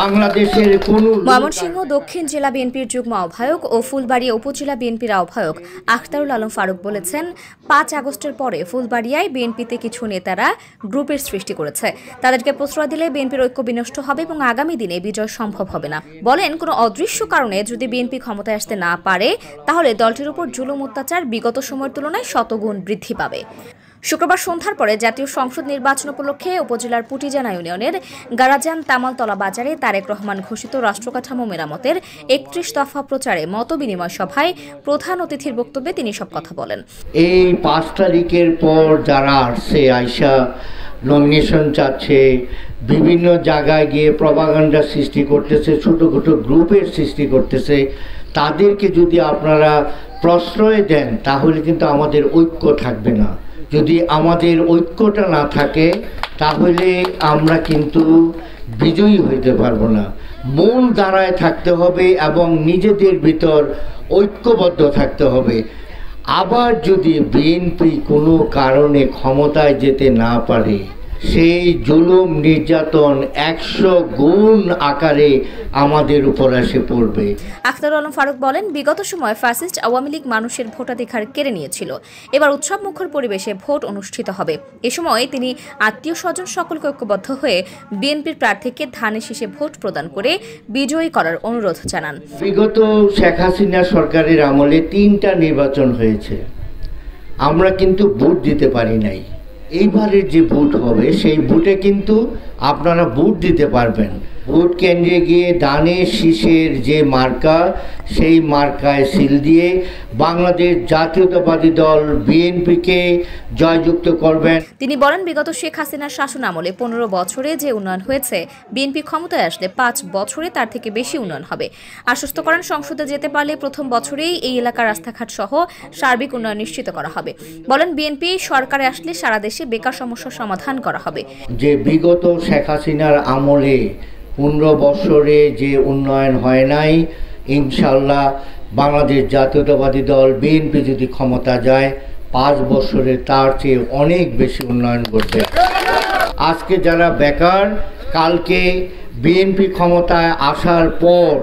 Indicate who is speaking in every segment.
Speaker 1: বাংলাদেশের কোন।
Speaker 2: ময়মনসিংহ দক্ষিণ জেলা বিএনপির যুগ্ম আহ্বায়ক ও ফুলবাড়িয়া উপজেলা বিএনপির আহ্বায়ক আখতারুল আলম ফারুক বলেছেন, ৫ আগস্টের পরে ফুলবাড়িয়ায় বিএনপিতে কিছু নেতারা গ্রুপের সৃষ্টি করেছে। তাদেরকে প্রশ্রয় দিলে বিএনপির ঐক্য বিনষ্ট হবে এবং আগামী দিনে বিজয় সম্ভব হবে না। বলেন, কোনো অদৃশ্য কারণে যদি বিএনপি ক্ষমতায় আসতে না পারে তাহলে দলটির উপর জুলুম অত্যাচার বিগত সময়ের তুলনায় শতগুণ বৃদ্ধি পাবে। শুক্রবার সন্ধ্যার পরে জাতীয় সংসদ নির্বাচন উপলক্ষে উপজেলার পুটিজানা ইউনিয়নের গারাজান তামালতলা বাজারে তারেক রহমান ঘোষিত রাষ্ট্রকাঠামো মেরামতের ৩১ দফা প্রচারে মতবিনিময় সভায় প্রধান অতিথির বক্তব্যে তিনি সব কথা বলেন।
Speaker 1: এই ৫ তারিখের পর যারা আসছে আইসা নমিনেশন চাচ্ছে, বিভিন্ন জায়গায় গিয়ে প্রপাগান্ডা সৃষ্টি করতেছে, ছোট ছোট গ্রুপের সৃষ্টি করতেছে, তাদেরকে যদি আপনারা প্রশ্রয় দেন তাহলে কিন্তু আমাদের ঐক্য থাকবে না। যদি আমাদের ঐক্যটা না থাকে তাহলে আমরা কিন্তু বিজয়ী হইতে পারবো না। মূল ধারায় থাকতে হবে এবং নিজেদের ভিতর ঐক্যবদ্ধ থাকতে হবে। আবার যদি বিএনপি কোনো কারণে ক্ষমতায় যেতে না পারে, সেই জুলুম নির্যাতন ১০০ গুণ আকারে আমাদের উপর এসে পড়বে।
Speaker 2: আখতারুল আলম ফারুক বলেন, বিগত সময় ফ্যাসিস্ট আওয়ামী লীগ মানুষের ভোটাধিকার কেড়ে নিয়েছিল। এবার উৎসবমুখর পরিবেশে ভোট অনুষ্ঠিত হবে। এ সময় তিনি আত্মীয় স্বজন সকলকে ঐক্যবদ্ধ হয়ে বিএনপির প্রার্থীকে ধানের শীষে ভোট প্রদান করে বিজয়ী করার অনুরোধ জানান।
Speaker 1: বিগত শেখ হাসিনা সরকারের আমলে ৩টা নির্বাচন হয়েছে, আমরা কিন্তু ভোট দিতে পারি নাই। এইবারের যে ভোট হবে সেই ভোটে কিন্তু আপনারা ভোট দিতে পারবেন। ভোট কেন্দ্রে গিয়ে ধানের শীষের যে মার্কা, সেই মার্কায় সিল দিয়ে বাংলাদেশ জাতীয়তাবাদী দল বিএনপিকে জয়যুক্ত করবেন।
Speaker 2: তিনি বলেন, বিগত শেখ হাসিনার শাসন আমলে ১৫ বছরে যে উন্নয়ন হয়েছে, বিএনপি ক্ষমতায় আসলে ৫ বছরে তার থেকে বেশি উন্নয়ন হবে। আশ্বস্ত করেন, সংসদে যেতে পারলে প্রথম বছরেই এই এলাকার রাস্তাঘাট সহ সার্বিক উন্নয়ন নিশ্চিত করা হবে। বলেন, বিএনপি সরকারে আসলে সারা দেশে বেকার সমস্যার সমাধান করা হবে।
Speaker 1: যে বিগত শেখ হাসিনার আমলে ১৫ বছরে যে উন্নয়ন হয় নাই, ইনশাল্লাহ বাংলাদেশ জাতীয়তাবাদী দল বিএনপি যদি ক্ষমতা যায় ৫ বছরে তার চেয়ে অনেক বেশি উন্নয়ন করবে। আজকে যারা বেকার, কালকে বিএনপি ক্ষমতায় আসার পর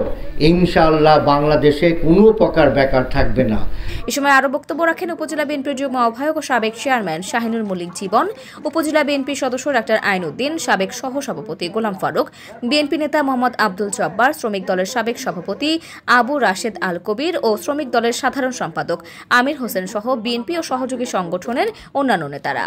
Speaker 1: ইনশাআল্লাহ বাংলাদেশে কোনো প্রকার বেকার থাকবে না।
Speaker 2: এ সময় আরো বক্তব্য রাখেন উপজেলা বিএনপির যুগ্ম আহ্বায়ক ও সাবেক চেয়ারম্যান শাহিনুর মল্লিক জীবন, উপজেলা বিএনপি সদস্য ডাক্তার আইনউদ্দিন, সাবেক সহসভাপতি গোলাম ফারুক, বিএনপি নেতা মোহাম্মদ আব্দুল জব্বার, শ্রমিক দলের সাবেক সভাপতি আবু রাশেদ আল কবির ও শ্রমিক দলের সাধারণ সম্পাদক আমির হোসেন সহ বিএনপি ও সহযোগী সংগঠনের অন্যান্য নেতারা।